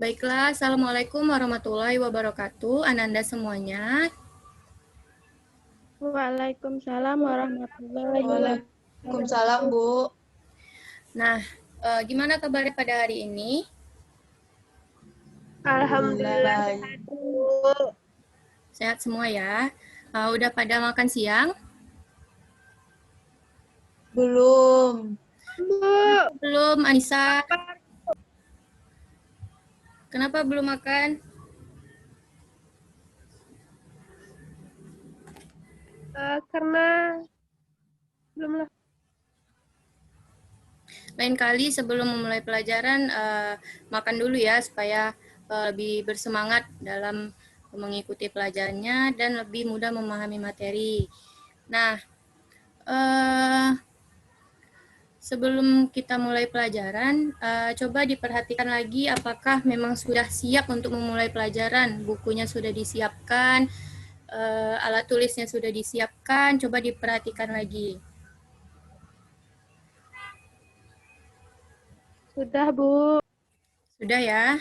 Baiklah, Assalamualaikum warahmatullahi wabarakatuh. Ananda semuanya. Waalaikumsalam warahmatullahi wabarakatuh. Waalaikumsalam, Bu. Nah, gimana kabarnya pada hari ini? Alhamdulillah. Bu. Sehat semua ya? Udah pada makan siang? Belum. Belum, Anissa. Kenapa belum makan? Karena belum lah. Lain kali sebelum memulai pelajaran, makan dulu ya supaya lebih bersemangat dalam mengikuti pelajarannya dan lebih mudah memahami materi. Nah, sebelum kita mulai pelajaran, coba diperhatikan lagi apakah memang sudah siap untuk memulai pelajaran. Bukunya sudah disiapkan, alat tulisnya sudah disiapkan, coba diperhatikan lagi. Sudah, Bu. Sudah ya?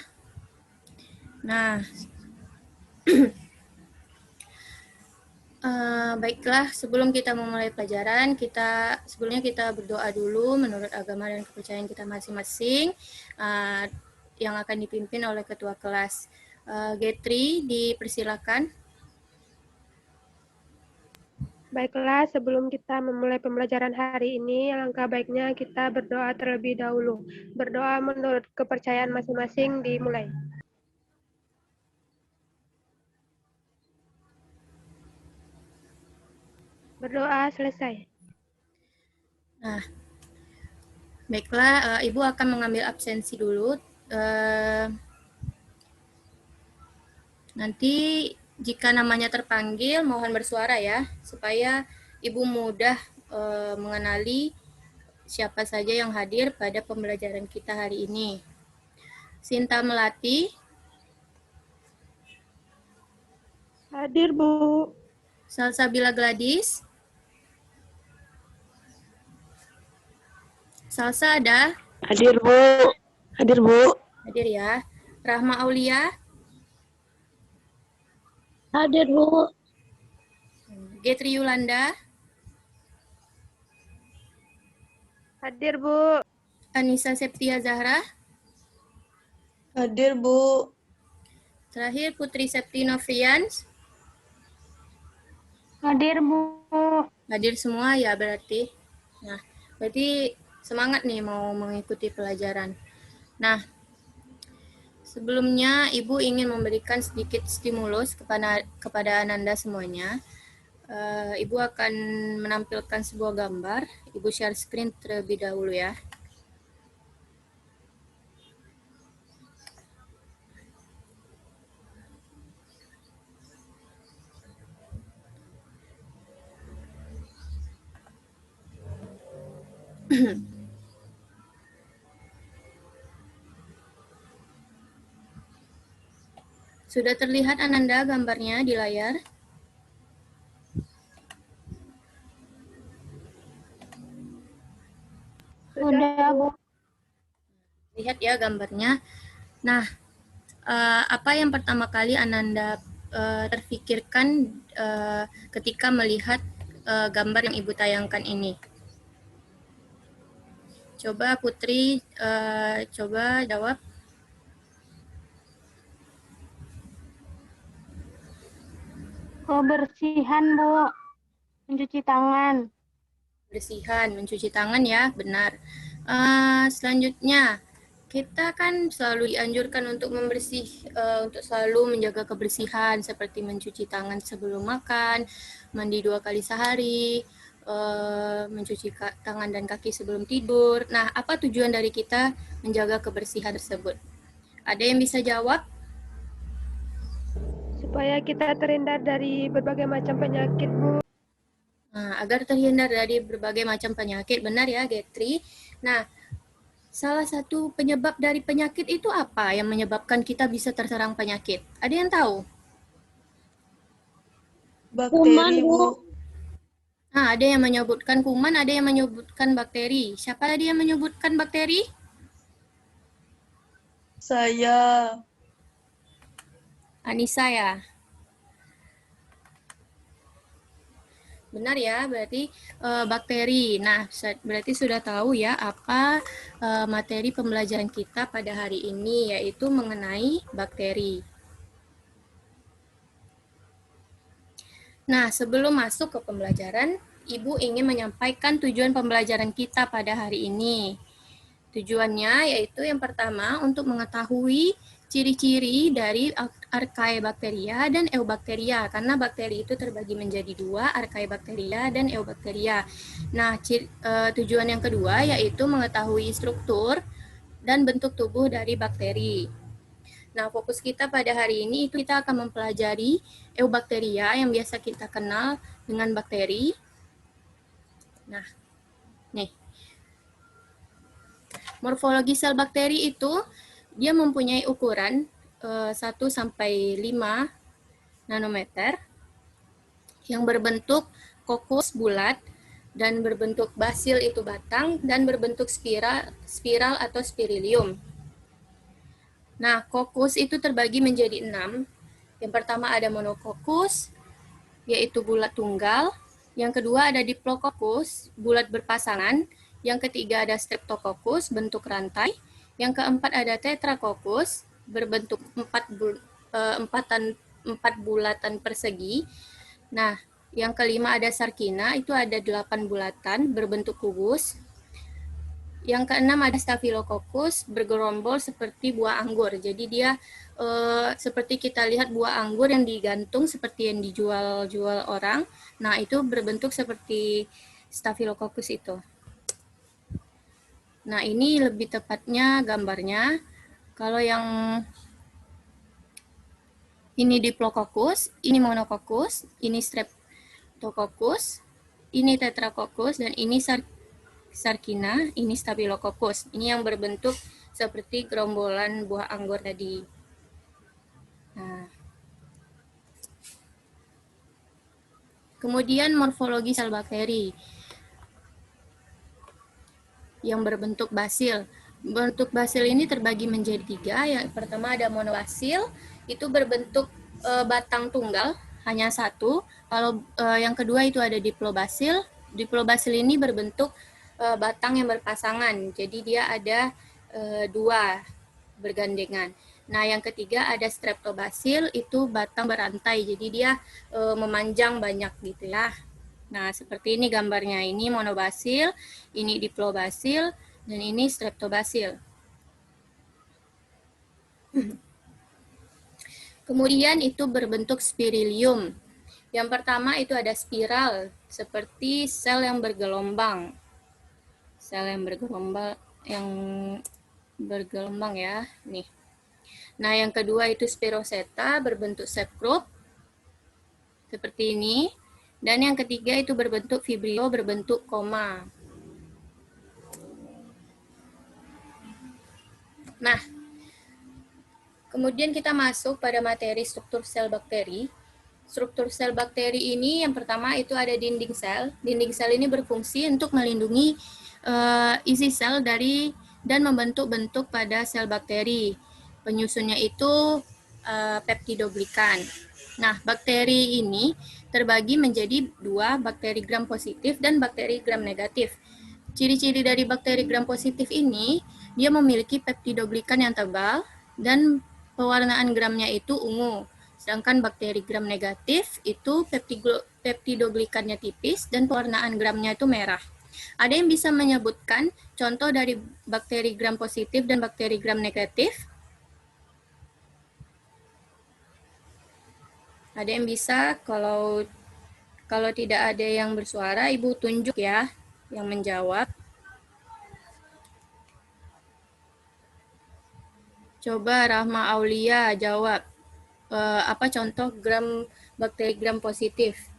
Nah, baiklah, sebelum kita memulai pelajaran, sebelumnya kita berdoa dulu menurut agama dan kepercayaan kita masing-masing yang akan dipimpin oleh ketua kelas. Getri, dipersilakan. Baiklah, sebelum kita memulai pembelajaran hari ini, alangkah baiknya kita berdoa terlebih dahulu. Berdoa menurut kepercayaan masing-masing dimulai. Berdoa selesai. Nah, baiklah, Ibu akan mengambil absensi dulu. Nanti jika namanya terpanggil, mohon bersuara ya, supaya Ibu mudah mengenali siapa saja yang hadir pada pembelajaran kita hari ini. Sinta Melati. Hadir, Bu. Salsabila Gladys. Salsa ada? Hadir, Bu. Hadir, Bu. Hadir ya. Rahma Aulia. Hadir, Bu. Getri Yulanda. Hadir, Bu. Anissa Septia Zahra. Hadir, Bu. Terakhir Putri Septi Novrians. Hadir, Bu. Hadir semua ya berarti. Nah, berarti semangat nih mau mengikuti pelajaran. Nah, sebelumnya Ibu ingin memberikan sedikit stimulus kepada Ananda semuanya. Ibu akan menampilkan sebuah gambar. Ibu share screen terlebih dahulu ya. Sudah terlihat Ananda gambarnya di layar? Sudah, Bu. Lihat ya gambarnya. Nah, apa yang pertama kali Ananda terfikirkan ketika melihat gambar yang Ibu tayangkan ini? Coba Putri, coba jawab. Kebersihan, Bu. Mencuci tangan. Bersihan, mencuci tangan ya, benar. Selanjutnya, kita kan selalu dianjurkan untuk untuk selalu menjaga kebersihan seperti mencuci tangan sebelum makan, mandi 2 kali sehari, mencuci tangan dan kaki sebelum tidur. Nah, apa tujuan dari kita menjaga kebersihan tersebut? Ada yang bisa jawab? Supaya kita terhindar dari berbagai macam penyakit, Bu. Nah, agar terhindar dari berbagai macam penyakit, benar ya, Getri? Nah, salah satu penyebab dari penyakit itu apa yang menyebabkan kita bisa terserang penyakit? Ada yang tahu? Bakteri, Bu. Nah, ada yang menyebutkan kuman, ada yang menyebutkan bakteri. Siapa tadi yang menyebutkan bakteri? Saya. Anissa ya? Benar ya, berarti bakteri. Nah, berarti sudah tahu ya apa materi pembelajaran kita pada hari ini, yaitu mengenai bakteri. Nah, sebelum masuk ke pembelajaran, Ibu ingin menyampaikan tujuan pembelajaran kita pada hari ini. Tujuannya yaitu yang pertama untuk mengetahui ciri-ciri dari Archaebacteria dan Eubacteria, karena bakteri itu terbagi menjadi dua, Archaebacteria dan Eubacteria. Nah, tujuan yang kedua yaitu mengetahui struktur dan bentuk tubuh dari bakteri. Nah, fokus kita pada hari ini itu kita akan mempelajari Eubacteria yang biasa kita kenal dengan bakteri. Nah, nih. Morfologi sel bakteri itu dia mempunyai ukuran 1 sampai 5 nanometer yang berbentuk kokus bulat dan berbentuk basil itu batang dan berbentuk spiral atau spirilium. Nah, kokus itu terbagi menjadi 6. Yang pertama ada monokokus, yaitu bulat tunggal. Yang kedua ada diplococcus, bulat berpasangan. Yang ketiga ada streptococcus, bentuk rantai. Yang keempat ada tetracoccus, berbentuk 4 bulatan persegi. Nah, yang kelima ada sarkina, itu ada 8 bulatan berbentuk kubus. Yang keenam ada staphylococcus, bergerombol seperti buah anggur. Jadi dia seperti kita lihat buah anggur yang digantung seperti yang dijual orang. Nah, itu berbentuk seperti staphylococcus itu. Nah, ini lebih tepatnya gambarnya. Kalau yang ini diplococcus, ini monococcus, ini streptococcus, ini tetracoccus, dan ini sarkina, ini staphylococcus. Ini yang berbentuk seperti gerombolan buah anggur tadi. Nah. Kemudian morfologi sel bakteri yang berbentuk basil. Bentuk basil ini terbagi menjadi 3. Yang pertama ada monobasil, itu berbentuk batang tunggal, hanya 1. Kalau yang kedua itu ada diplobasil. Diplobasil ini berbentuk batang yang berpasangan, jadi dia ada 2 bergandengan. Nah, yang ketiga ada streptobasil, itu batang berantai, jadi dia memanjang banyak gitu ya. Nah, seperti ini gambarnya. Ini monobasil, ini diplobasil, dan ini streptobasil. Kemudian itu berbentuk spirilium. Yang pertama itu ada spiral, seperti sel yang bergelombang. Sel yang bergelombang ya, nih. Nah, yang kedua itu spiroseta, berbentuk shape group, seperti ini. Dan yang ketiga itu berbentuk vibrio, berbentuk koma. Nah, kemudian kita masuk pada materi struktur sel bakteri. Struktur sel bakteri ini yang pertama itu ada dinding sel. Dinding sel ini berfungsi untuk melindungi isi sel dari dan membentuk bentuk pada sel bakteri. Penyusunnya itu peptidoglikan. Nah, bakteri ini terbagi menjadi 2, bakteri gram positif dan bakteri gram negatif. Ciri-ciri dari bakteri gram positif ini, dia memiliki peptidoglikan yang tebal dan pewarnaan gramnya itu ungu. Sedangkan bakteri gram negatif itu peptidoglikannya tipis dan pewarnaan gramnya itu merah. Ada yang bisa menyebutkan contoh dari bakteri gram positif dan bakteri gram negatif? Ada yang bisa? Kalau tidak ada yang bersuara, Ibu tunjuk ya yang menjawab. Coba Rahma Aulia jawab. Apa contoh bakteri gram positif?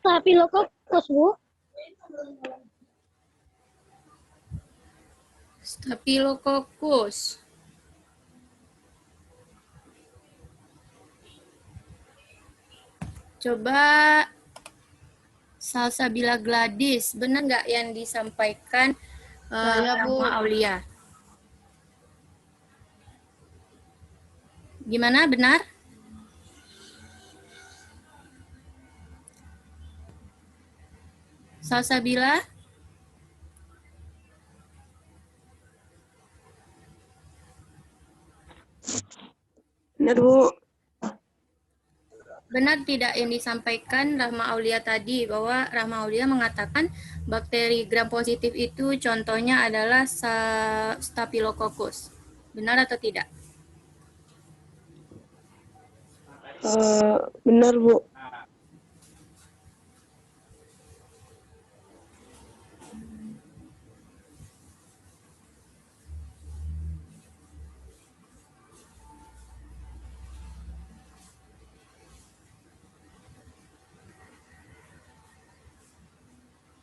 Staphylococcus, Bu. Staphylococcus. Coba Salsabila Gladys, benar nggak yang disampaikan Saya, Bu. Rahma Aulia? Gimana, benar? Salsabila? Benar, Bu. Benar tidak yang disampaikan Rahma Aulia tadi, bahwa Rahma Aulia mengatakan bakteri gram positif itu contohnya adalah Staphylococcus. Benar atau tidak? Benar, Bu.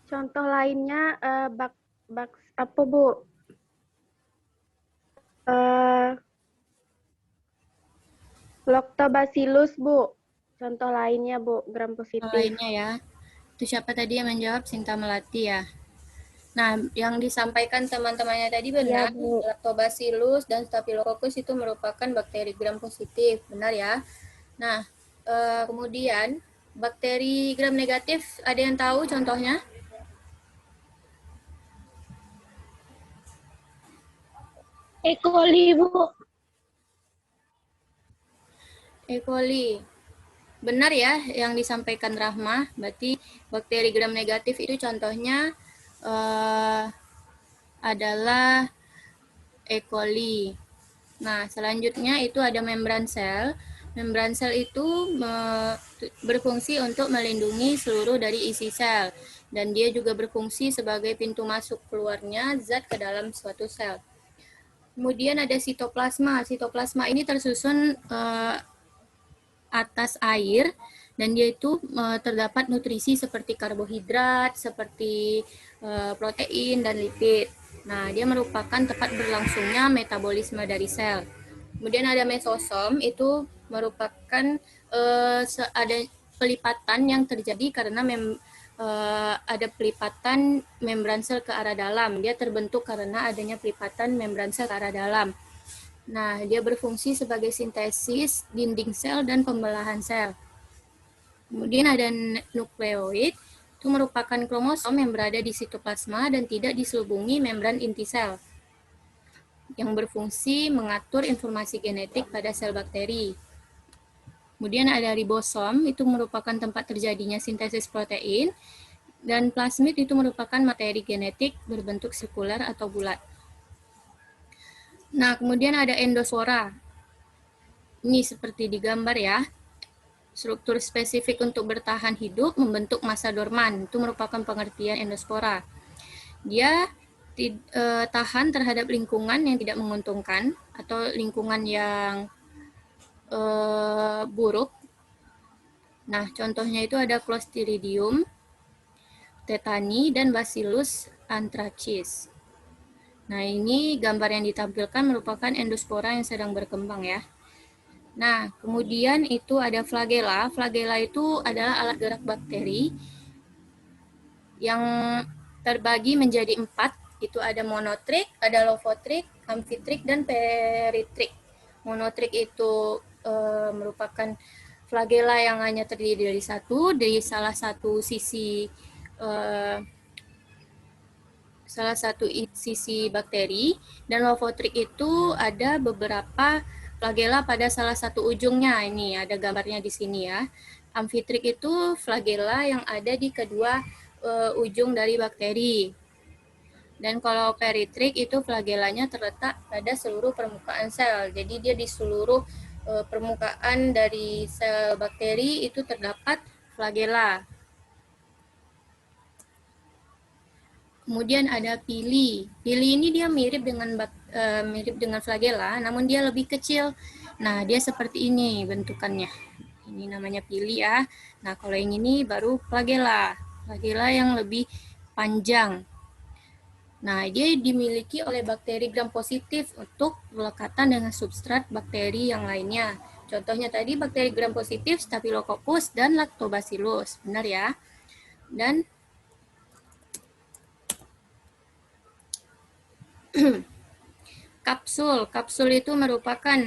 Contoh lainnya apa, Bu? Lactobacillus, Bu. Contoh lainnya, Bu, gram positif. Lainnya ya. Itu siapa tadi yang menjawab? Sinta Melati ya. Nah, yang disampaikan teman-temannya tadi benar. Ya, Bu. Lactobacillus dan Staphylococcus itu merupakan bakteri gram positif. Benar ya. Nah, kemudian bakteri gram negatif, ada yang tahu contohnya? E. coli, Bu. E. coli. Benar ya yang disampaikan Rahma, berarti bakteri gram negatif itu contohnya adalah E. coli. Nah, selanjutnya itu ada membran sel. Membran sel itu berfungsi untuk melindungi seluruh dari isi sel, dan dia juga berfungsi sebagai pintu masuk keluarnya zat ke dalam suatu sel. Kemudian ada sitoplasma. Sitoplasma ini tersusun atas air, dan dia itu terdapat nutrisi seperti karbohidrat, seperti protein dan lipid. Nah, dia merupakan tempat berlangsungnya metabolisme dari sel. Kemudian ada mesosom, itu merupakan ada pelipatan yang terjadi karena ada pelipatan membran sel ke arah dalam. Dia terbentuk karena adanya pelipatan membran sel ke arah dalam. Nah, dia berfungsi sebagai sintesis dinding sel dan pembelahan sel. Kemudian ada nukleoid, itu merupakan kromosom yang berada di sitoplasma dan tidak diselubungi membran inti sel, yang berfungsi mengatur informasi genetik pada sel bakteri. Kemudian ada ribosom, itu merupakan tempat terjadinya sintesis protein, dan plasmid itu merupakan materi genetik berbentuk sirkular atau bulat. Nah, kemudian ada endospora. Ini seperti di gambar ya. Struktur spesifik untuk bertahan hidup membentuk massa dorman. Itu merupakan pengertian endospora. Dia tahan terhadap lingkungan yang tidak menguntungkan atau lingkungan yang buruk. Nah, contohnya itu ada Clostridium, tetani, dan Bacillus anthracis. Nah, ini gambar yang ditampilkan merupakan endospora yang sedang berkembang ya. Nah, kemudian itu ada flagella. Flagella itu adalah alat gerak bakteri yang terbagi menjadi 4. Itu ada monotrik, ada lofotrik, amfitrik, dan peritrik. Monotrik itu merupakan flagella yang hanya terdiri dari salah satu sisi bakteri, dan lofotrik itu ada beberapa flagella pada salah satu ujungnya. Ini ada gambarnya di sini ya. Amfitrik itu flagella yang ada di kedua ujung dari bakteri. Dan kalau peritrik itu flagellanya terletak pada seluruh permukaan sel. Jadi dia di seluruh permukaan dari sel bakteri itu terdapat flagella. Kemudian ada pili. Pili ini dia mirip dengan flagella, namun dia lebih kecil. Nah, dia seperti ini bentukannya. Ini namanya pili ya. Nah, kalau yang ini baru flagella. Flagella yang lebih panjang. Nah, dia dimiliki oleh bakteri gram positif untuk berlekatan dengan substrat bakteri yang lainnya. Contohnya tadi bakteri gram positif Staphylococcus dan Lactobacillus. Benar ya? Dan kapsul. Kapsul itu merupakan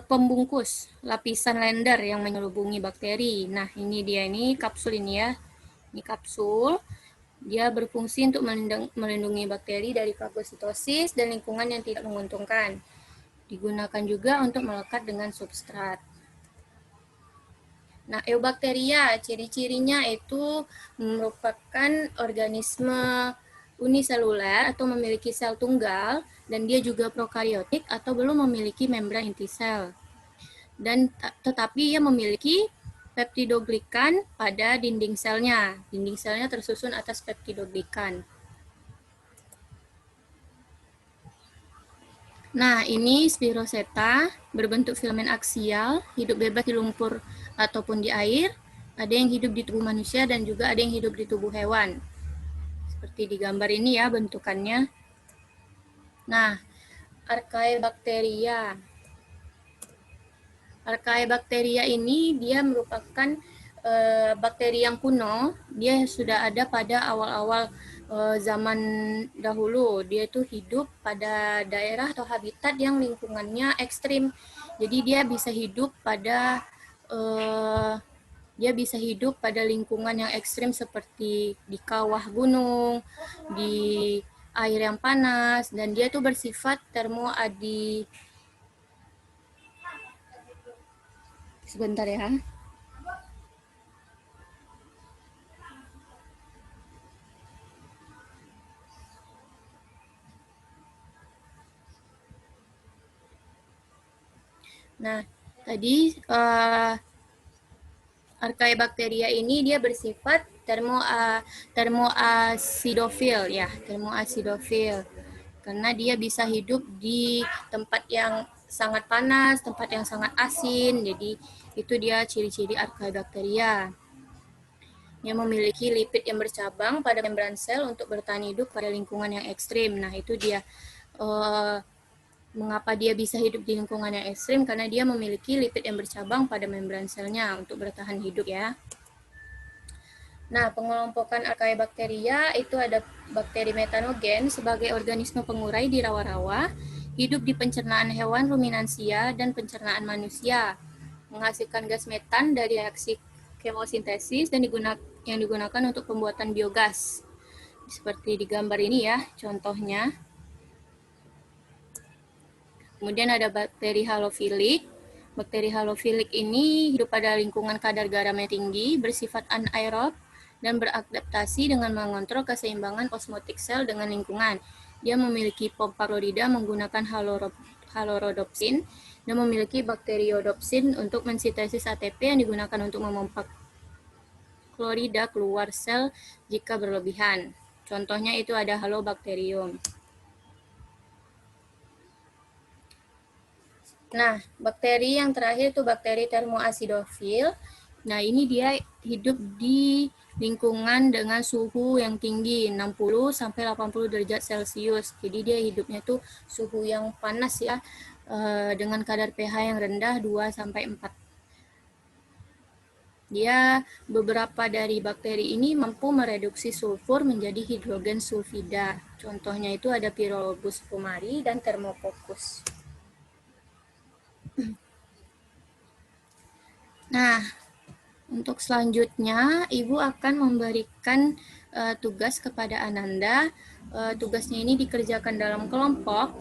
pembungkus, lapisan lender yang menyelubungi bakteri. Nah, ini dia, ini kapsul ini ya. Ini kapsul. Dia berfungsi untuk melindungi bakteri dari fagositosis dan lingkungan yang tidak menguntungkan. Digunakan juga untuk melekat dengan substrat. Nah, eubakteria, ciri-cirinya itu merupakan organisme uniseluler atau memiliki sel tunggal, dan dia juga prokariotik atau belum memiliki membran inti sel. Dan tetapi ia memiliki peptidoglikan pada dinding selnya. Dinding selnya tersusun atas peptidoglikan. Nah, ini Spiroseta berbentuk filamen aksial, hidup bebas di lumpur ataupun di air. Ada yang hidup di tubuh manusia dan juga ada yang hidup di tubuh hewan. Seperti di gambar ini ya bentukannya. Nah, Archaebacteria. Archaebacteria ini dia merupakan bakteri yang kuno. Dia sudah ada pada awal-awal zaman dahulu. Dia itu hidup pada daerah atau habitat yang lingkungannya ekstrim. Jadi dia bisa hidup pada lingkungan yang ekstrim seperti di kawah gunung, di air yang panas, dan dia itu bersifat termoadi. Sebentar ya. Nah, tadi Archaebacteria ini dia bersifat termoacidofil ya, termoacidofil. Karena dia bisa hidup di tempat yang sangat panas, tempat yang sangat asin. Jadi itu dia ciri-ciri Archaebacteria. Dia memiliki lipid yang bercabang pada membran sel untuk bertahan hidup pada lingkungan yang ekstrim. Nah, itu dia mengapa dia bisa hidup di lingkungan yang ekstrim, karena dia memiliki lipid yang bercabang pada membran selnya untuk bertahan hidup ya. Nah, pengelompokan Archaebacteria itu ada bakteri metanogen sebagai organisme pengurai di rawa-rawa, hidup di pencernaan hewan ruminansia dan pencernaan manusia, menghasilkan gas metan dari reaksi kemosintesis dan yang digunakan untuk pembuatan biogas. Seperti di gambar ini ya, contohnya. Kemudian ada bakteri halofilik. Bakteri halofilik ini hidup pada lingkungan kadar garamnya tinggi, bersifat anaerob, dan beradaptasi dengan mengontrol keseimbangan osmotik sel dengan lingkungan. Dia memiliki pompa klorida menggunakan halorodopsin dan memiliki bakteriodopsin untuk mensintesis ATP yang digunakan untuk memompa klorida keluar sel jika berlebihan. Contohnya itu ada Halobacterium. Nah, bakteri yang terakhir itu bakteri termoacidofil. Nah, ini dia hidup di lingkungan dengan suhu yang tinggi, 60 sampai 80 derajat Celcius. Jadi dia hidupnya tuh suhu yang panas ya, dengan kadar pH yang rendah 2 sampai 4. Dia beberapa dari bakteri ini mampu mereduksi sulfur menjadi hidrogen sulfida. Contohnya itu ada Pyrrolobus fumari dan Thermococcus. Nah, untuk selanjutnya Ibu akan memberikan tugas kepada Ananda. Tugasnya ini dikerjakan dalam kelompok.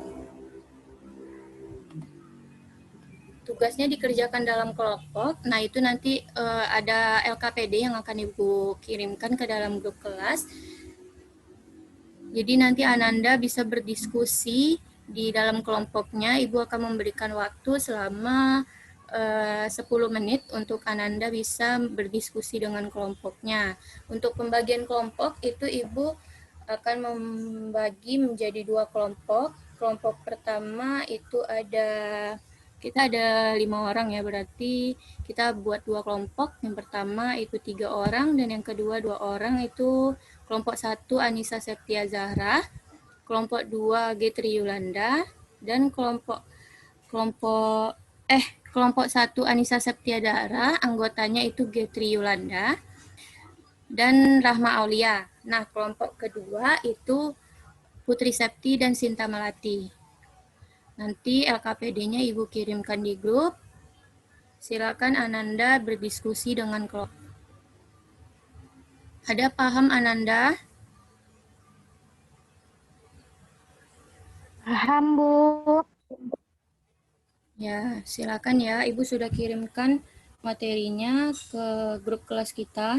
Nah, itu nanti ada LKPD yang akan Ibu kirimkan ke dalam grup kelas. Jadi nanti Ananda bisa berdiskusi di dalam kelompoknya. Ibu akan memberikan waktu selama 10 menit untuk Ananda bisa berdiskusi dengan kelompoknya. Untuk pembagian kelompok itu Ibu akan membagi menjadi 2 kelompok. Kelompok pertama itu kita ada 5 orang ya, berarti kita buat 2 kelompok. Yang pertama itu 3 orang dan yang kedua 2 orang. Itu kelompok 1 Anissa Septia Zahra, kelompok 2 Getri Yulanda, dan kelompok 1 Anissa Septia Zahra, anggotanya itu Getri Yulanda dan Rahma Aulia. Nah, kelompok kedua itu Putri Septi dan Sinta Melati. Nanti LKPD-nya Ibu kirimkan di grup. Silakan Ananda berdiskusi dengan kelompok. Ada paham Ananda? Paham, Bu. Ya, silakan ya. Ibu sudah kirimkan materinya ke grup kelas kita.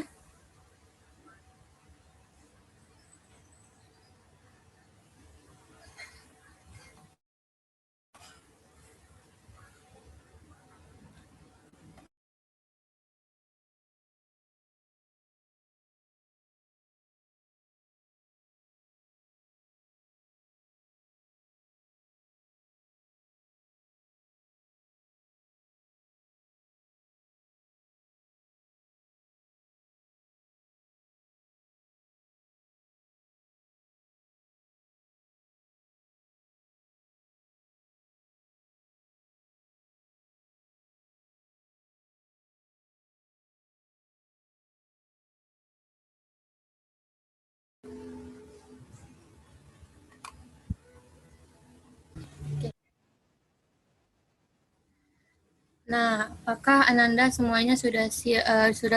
Nah, apakah Ananda semuanya sudah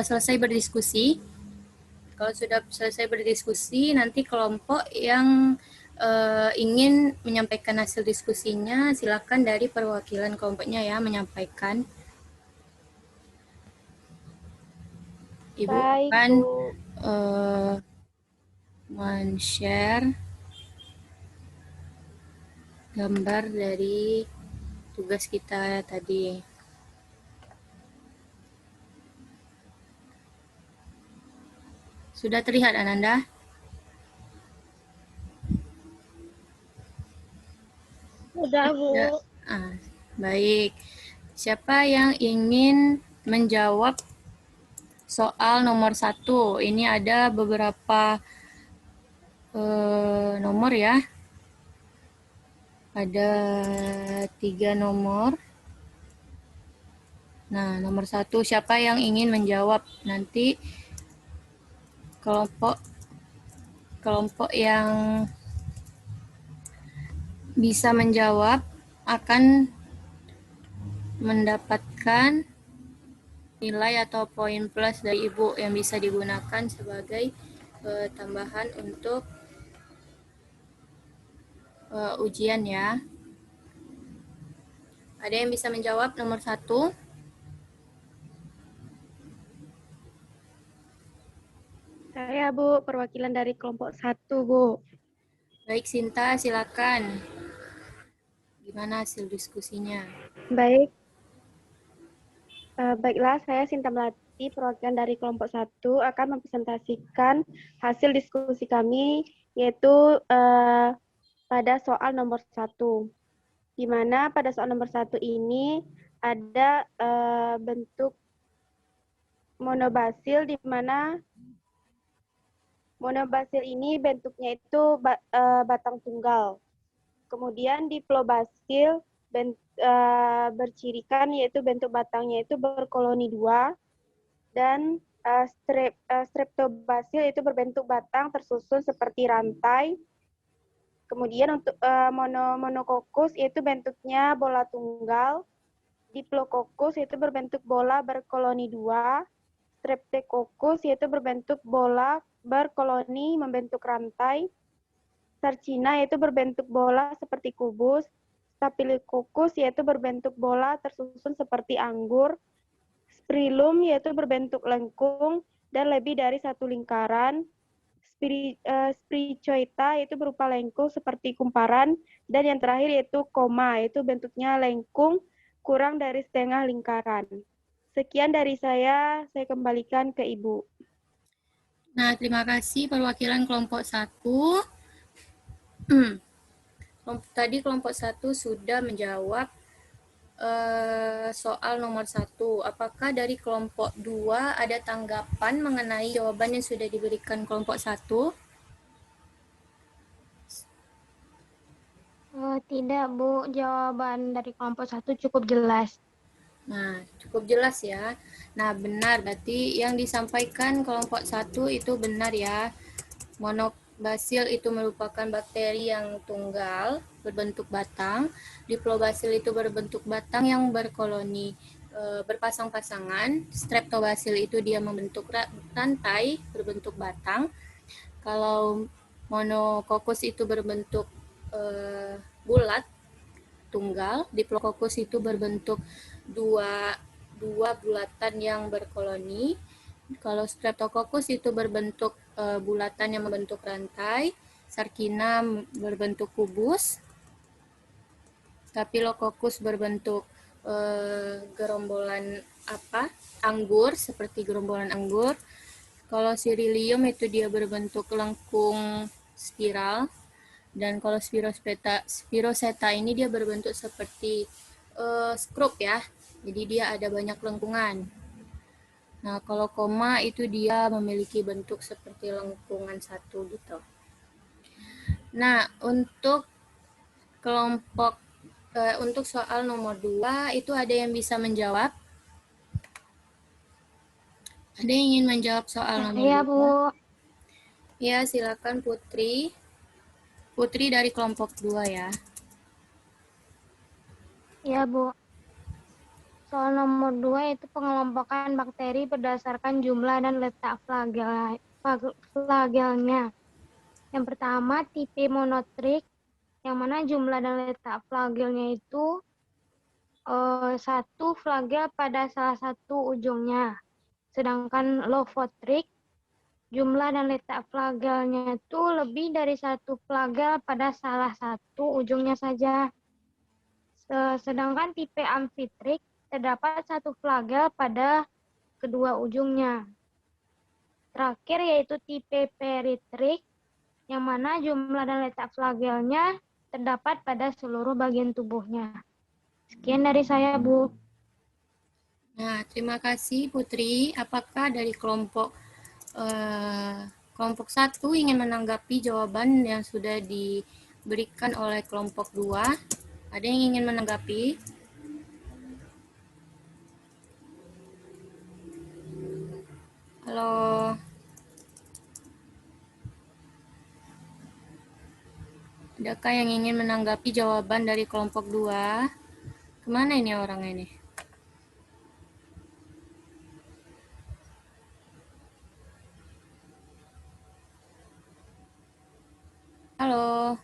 selesai berdiskusi? Kalau sudah selesai berdiskusi, nanti kelompok yang ingin menyampaikan hasil diskusinya, silakan dari perwakilan kelompoknya ya menyampaikan. Ibu Baik, akan Bu. men-share gambar dari tugas kita tadi. Sudah terlihat Ananda? Udah, Bu. Ya. Baik. Siapa yang ingin menjawab soal nomor 1? Ini ada beberapa nomor ya. Ada 3 nomor. Nah, nomor 1 siapa yang ingin menjawab? Nanti kelompok yang bisa menjawab akan mendapatkan nilai atau poin plus dari Ibu yang bisa digunakan sebagai tambahan untuk ujian ya. Ada yang bisa menjawab nomor 1? Saya, Bu, perwakilan dari kelompok 1, Bu. Baik, Sinta, silakan. Gimana hasil diskusinya? Baik. Baiklah, saya Sinta Melati, perwakilan dari kelompok 1, akan mempresentasikan hasil diskusi kami, yaitu pada soal nomor 1. Di mana pada soal nomor 1 ini ada bentuk monobasil, di mana monobasil ini bentuknya itu batang tunggal. Kemudian diplobasil bercirikan yaitu bentuk batangnya itu berkoloni 2, dan streptobasil itu berbentuk batang tersusun seperti rantai. Kemudian untuk monococcus yaitu bentuknya bola tunggal, diplococcus yaitu berbentuk bola berkoloni 2, streptococcus yaitu berbentuk bola berkoloni membentuk rantai, sarcina yaitu berbentuk bola seperti kubus, staphylococcus yaitu berbentuk bola tersusun seperti anggur, spirillum yaitu berbentuk lengkung dan lebih dari satu lingkaran, Sprichoita yaitu berupa lengkung seperti kumparan, dan yang terakhir yaitu koma yaitu bentuknya lengkung kurang dari setengah lingkaran. Sekian dari saya kembalikan ke Ibu. Nah, terima kasih perwakilan kelompok 1. Tadi kelompok 1 sudah menjawab soal nomor 1. Apakah dari kelompok 2 ada tanggapan mengenai jawaban yang sudah diberikan kelompok 1? Tidak, Bu. Jawaban dari kelompok 1 cukup jelas. Nah, cukup jelas ya. Nah, benar. Berarti yang disampaikan kelompok 1 itu benar ya. Lactobacillus itu merupakan bakteri yang tunggal berbentuk batang. Diplobacillus itu berbentuk batang yang berkoloni berpasang-pasangan. Streptobacillus itu dia membentuk rantai berbentuk batang. Kalau monococcus itu berbentuk bulat tunggal. Diplococcus itu berbentuk dua bulatan yang berkoloni. Kalau Streptococcus itu berbentuk bulatan yang membentuk rantai. Sarkina berbentuk kubus. Staphylococcus berbentuk gerombolan anggur, seperti gerombolan anggur. Kalau Xylilium itu dia berbentuk lengkung spiral. Dan kalau Spiroseta ini dia berbentuk seperti skrup ya. Jadi dia ada banyak lengkungan. Nah, kalau koma itu dia memiliki bentuk seperti lengkungan satu gitu. Nah, untuk kelompok untuk soal nomor 2 itu ada yang bisa menjawab? Ada yang ingin menjawab soal nomor 2? Iya, Bu. Ya, silakan Putri. Putri dari kelompok 2 ya. Iya, Bu. Soal nomor 2 itu pengelompokan bakteri berdasarkan jumlah dan letak flagelnya. Yang pertama, tipe monotrik, yang mana jumlah dan letak flagelnya itu satu flagel pada salah satu ujungnya. Sedangkan lophotric, jumlah dan letak flagelnya itu lebih dari satu flagel pada salah satu ujungnya saja. Sedangkan tipe amfitrik, terdapat satu flagel pada kedua ujungnya. Terakhir yaitu tipe peritrik, yang mana jumlah dan letak flagelnya terdapat pada seluruh bagian tubuhnya. Sekian dari saya, Bu. Nah, terima kasih Putri. Apakah dari kelompok 1 ingin menanggapi jawaban yang sudah diberikan oleh kelompok 2? Ada yang ingin menanggapi? Halo. Adakah yang ingin menanggapi jawaban dari kelompok 2? Kemana ini orangnya ini? Halo.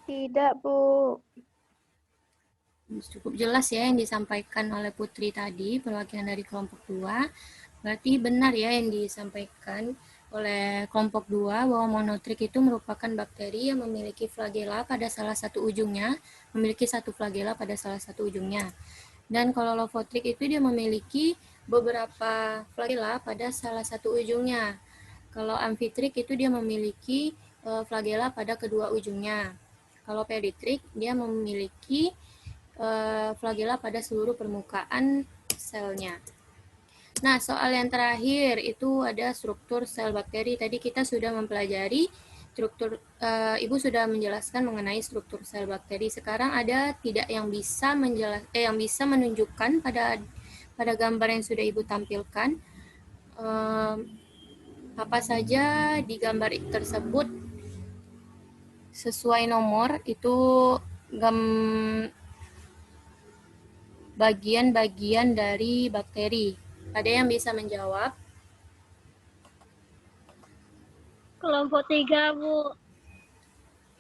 Tidak, Bu. Cukup jelas ya yang disampaikan oleh Putri tadi, perwakilan dari kelompok 2. Berarti benar ya yang disampaikan oleh kelompok 2 bahwa monotrik itu merupakan bakteri yang memiliki flagela pada salah satu ujungnya, memiliki satu flagela pada salah satu ujungnya. Dan kalau lophotric itu dia memiliki beberapa flagela pada salah satu ujungnya. Kalau amfitrik itu dia memiliki flagela pada kedua ujungnya. Kalau peritrik dia memiliki flagela pada seluruh permukaan selnya. Nah, soal yang terakhir itu ada struktur sel bakteri. Tadi kita sudah mempelajari struktur, Ibu sudah menjelaskan mengenai struktur sel bakteri. Sekarang ada tidak yang bisa menunjukkan pada gambar yang sudah Ibu tampilkan apa saja di gambar tersebut sesuai nomor itu bagian-bagian dari bakteri. Ada yang bisa menjawab? Kelompok 3, Bu.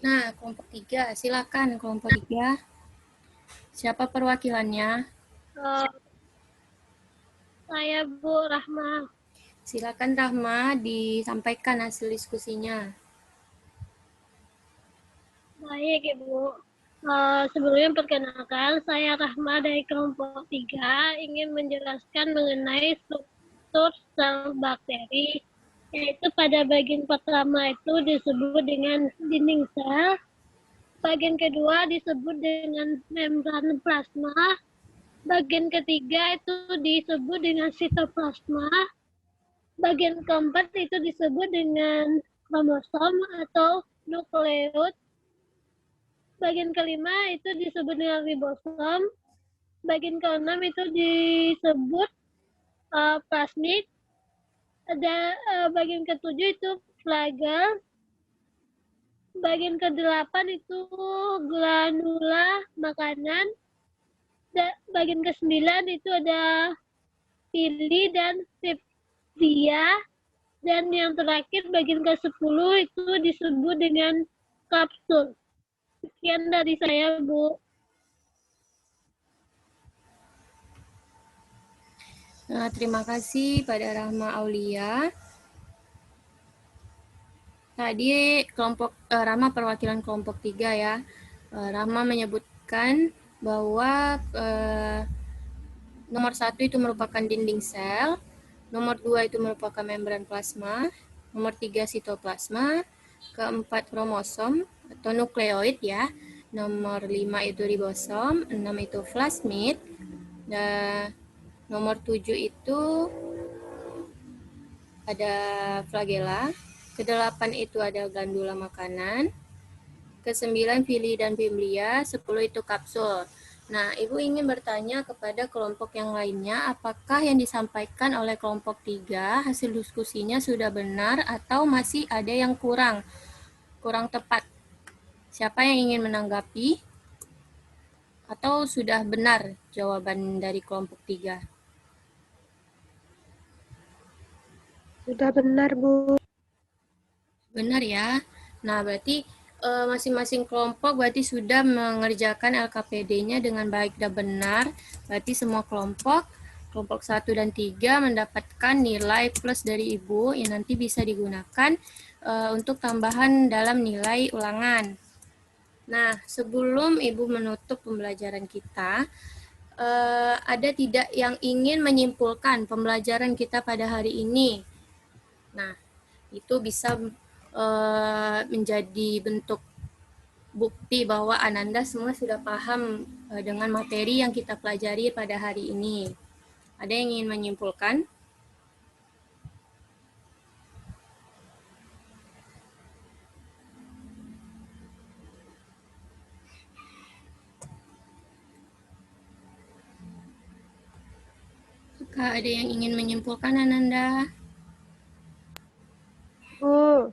Nah, kelompok 3, silakan kelompok 3. Siapa perwakilannya? Saya, Bu, Rahma. Silakan Rahma disampaikan hasil diskusinya. Baik, Ibu. Sebelumnya perkenalkan, saya Rahma dari kelompok 3 ingin menjelaskan mengenai struktur sel bakteri, yaitu pada bagian pertama itu disebut dengan dinding sel, bagian kedua disebut dengan membran plasma, bagian ketiga itu disebut dengan sitoplasma, bagian keempat itu disebut dengan kromosom atau nukleus, bagian kelima itu disebut dengan ribosom, bagian ke-6 itu disebut plasmid. Ada bagian ke-7 itu flagel. Bagian ke-8 itu granula makanan. Bagian ke-9 itu ada pili dan dia. Dan yang terakhir bagian ke-10 itu disebut dengan kapsul. Sekian dari saya, Bu. Nah, terima kasih pada Rahma Aulia. Tadi Rahma perwakilan kelompok 3 ya. Rahma menyebutkan bahwa nomor 1 itu merupakan dinding sel, nomor 2 itu merupakan membran plasma, nomor 3 sitoplasma, keempat kromosom atau nukleoid ya, nomor 5 itu ribosom, 6 itu plasmid, dan nomor 7 itu ada flagella, ke-8 itu ada glandula makanan, ke-9 villi dan fimbria, 10 itu kapsul. Nah, Ibu ingin bertanya kepada kelompok yang lainnya, apakah yang disampaikan oleh kelompok 3 hasil diskusinya sudah benar atau masih ada yang kurang tepat? Siapa yang ingin menanggapi? Atau sudah benar jawaban dari kelompok 3? Sudah benar, Bu. Benar ya. Nah, berarti masing-masing kelompok berarti sudah mengerjakan LKPD-nya dengan baik dan benar. Berarti semua kelompok 1 dan 3 mendapatkan nilai plus dari Ibu yang nanti bisa digunakan untuk tambahan dalam nilai ulangan. Nah, sebelum Ibu menutup pembelajaran kita, ada tidak yang ingin menyimpulkan pembelajaran kita pada hari ini? Nah, itu bisa menjadi bentuk bukti bahwa Ananda semua sudah paham dengan materi yang kita pelajari pada hari ini. Ada yang ingin menyimpulkan? Apakah ada yang ingin menyimpulkan, Ananda? Bu.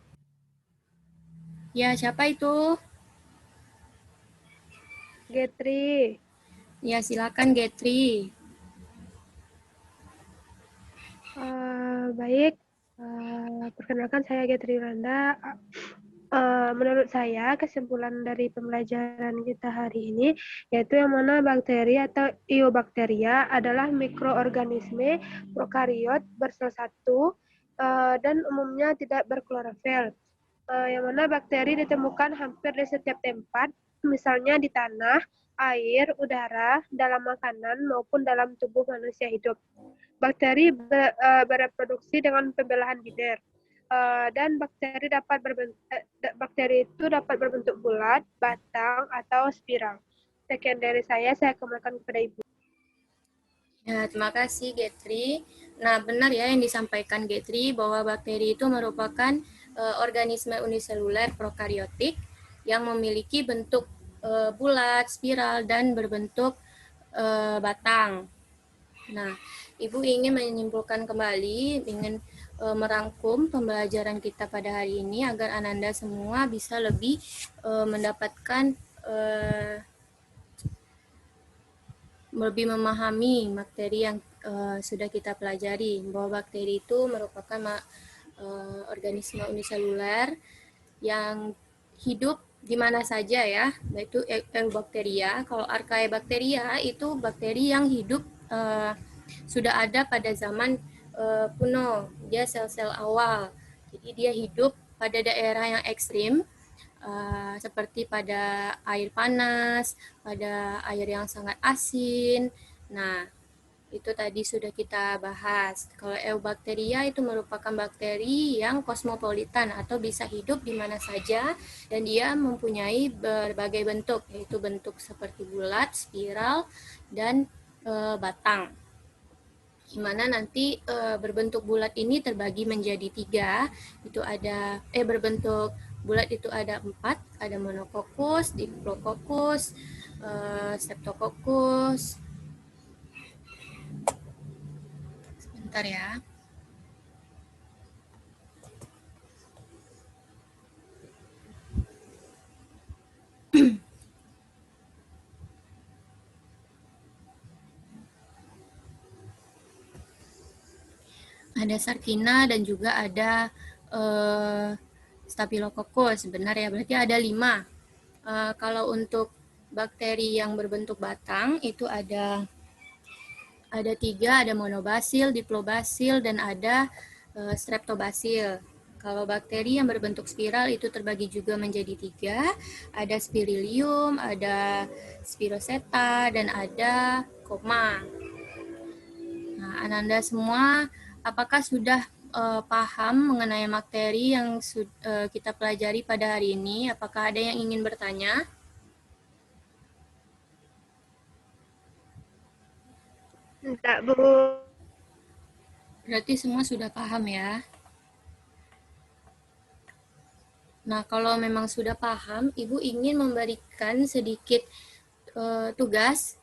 Ya, siapa itu? Getri. Ya, silakan Getri. Baik, perkenalkan saya Getri Randa. Menurut saya kesimpulan dari pembelajaran kita hari ini yaitu yang mana bakteri atau eubakteria adalah mikroorganisme prokariot bersel satu dan umumnya tidak berklorofil. Yang mana bakteri ditemukan hampir di setiap tempat, misalnya di tanah, air, udara, dalam makanan maupun dalam tubuh manusia hidup. Bakteri bereproduksi dengan pembelahan binder. Dan bakteri itu dapat berbentuk bulat, batang, atau spiral. Sekian dari saya kembalikan kepada Ibu. Ya, terima kasih Getri. Nah, benar ya yang disampaikan Getri bahwa bakteri itu merupakan organisme uniseluler prokariotik yang memiliki bentuk bulat, spiral, dan berbentuk batang. Nah, Ibu ingin menyimpulkan kembali, ingin merangkum pembelajaran kita pada hari ini agar Ananda semua bisa lebih mendapatkan lebih memahami materi yang sudah kita pelajari, bahwa bakteri itu merupakan organisme uniseluler yang hidup di mana saja ya, yaitu eubakteria. Kalau archaebacteria itu bakteri yang hidup sudah ada pada zaman kuno, dia sel-sel awal. Jadi dia hidup pada daerah yang ekstrim, seperti pada air panas, pada air yang sangat asin. Nah, itu tadi sudah kita bahas. Kalau eubakteria itu merupakan bakteri yang kosmopolitan atau bisa hidup di mana saja dan dia mempunyai berbagai bentuk, yaitu bentuk seperti bulat, spiral, dan batang. Di mana nanti berbentuk bulat ini terbagi menjadi 3. Itu ada berbentuk bulat itu ada 4, ada monococcus, diplococcus, streptococcus, Sebentar ya. Ada Sarkina dan juga ada Staphylococcus. Benar ya, berarti ada 5. Kalau untuk bakteri yang berbentuk batang itu ada 3, ada monobasil, diplobasil, dan ada streptobasil. Kalau bakteri yang berbentuk spiral itu terbagi juga menjadi 3, ada spirilium, ada spiroseta, dan ada koma. Nah, Ananda semua, apakah sudah paham mengenai materi yang kita pelajari pada hari ini? Apakah ada yang ingin bertanya? Enggak, Bu. Berarti semua sudah paham ya? Nah, kalau memang sudah paham, Ibu ingin memberikan sedikit tugas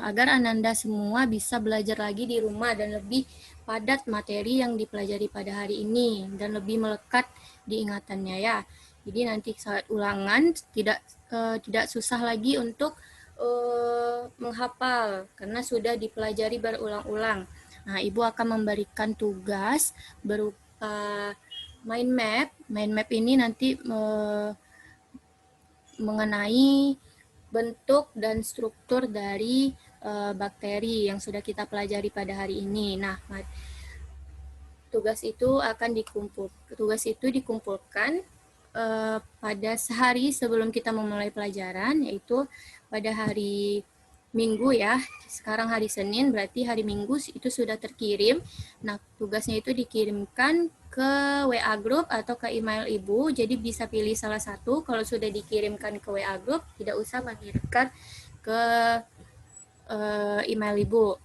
agar Ananda semua bisa belajar lagi di rumah dan lebih padat materi yang dipelajari pada hari ini dan lebih melekat di ingatannya ya. Jadi nanti saat ulangan tidak susah lagi untuk menghafal karena sudah dipelajari berulang-ulang. Nah, Ibu akan memberikan tugas berupa mind map. Mind map ini nanti mengenai bentuk dan struktur dari bakteri yang sudah kita pelajari pada hari ini. Nah, tugas itu dikumpulkan pada sehari sebelum kita memulai pelajaran, yaitu pada hari Minggu ya. Sekarang hari Senin, berarti hari Minggu itu sudah terkirim. Nah, tugasnya itu dikirimkan ke WA group atau ke email Ibu. Jadi bisa pilih salah satu. Kalau sudah dikirimkan ke WA group, tidak usah mengirimkan ke email Ibu.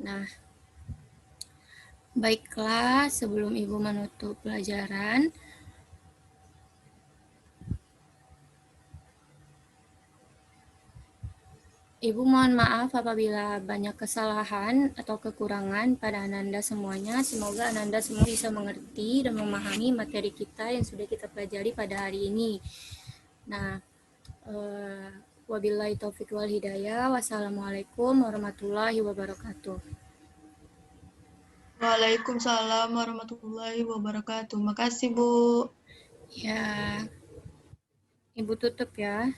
Nah, baiklah, sebelum Ibu menutup pelajaran, Ibu mohon maaf apabila banyak kesalahan atau kekurangan pada Ananda semuanya. Semoga Ananda semua bisa mengerti dan memahami materi kita yang sudah kita pelajari pada hari ini. Nah, wabillahi taufiq wal hidayah. Wassalamualaikum warahmatullahi wabarakatuh. Waalaikumsalam warahmatullahi wabarakatuh. Makasih, Bu. Ya, Ibu tutup ya.